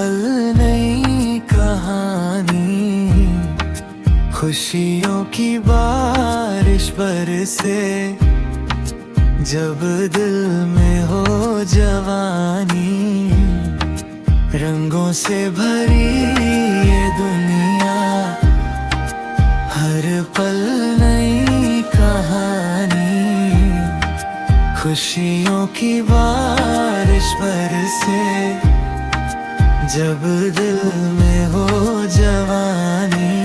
पल नई कहानी, खुशियों की बारिश बरसे, जब दिल में हो जवानी, रंगों से भरी ये दुनिया, हर पल नई कहानी, खुशियों की बारिश बरसे, जब दिल में हो जवानी।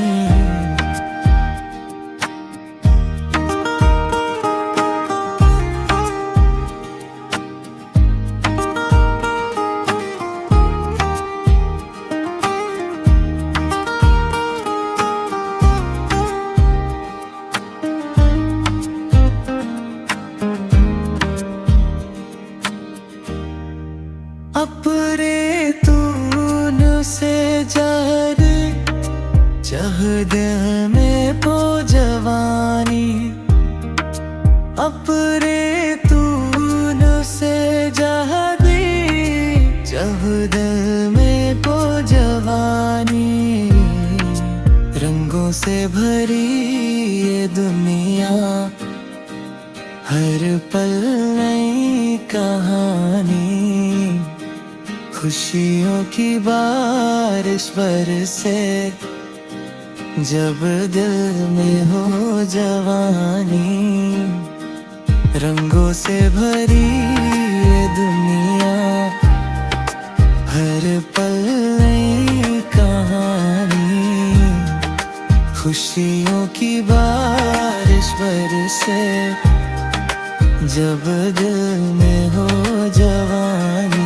अपरे तून से जाने चाह दे में पो जवानी, अपरे तून से जाने चाह दे में पो जवानी, रंगों से भरी ये दुनिया, हर पल नई कहानी, खुशियों की बारिश बरसे, जब दिल में हो जवानी, रंगों से भरी ये दुनिया, हर पल नई कहानी, खुशियों की बारिश बरसे, जब दिल में हो जवानी।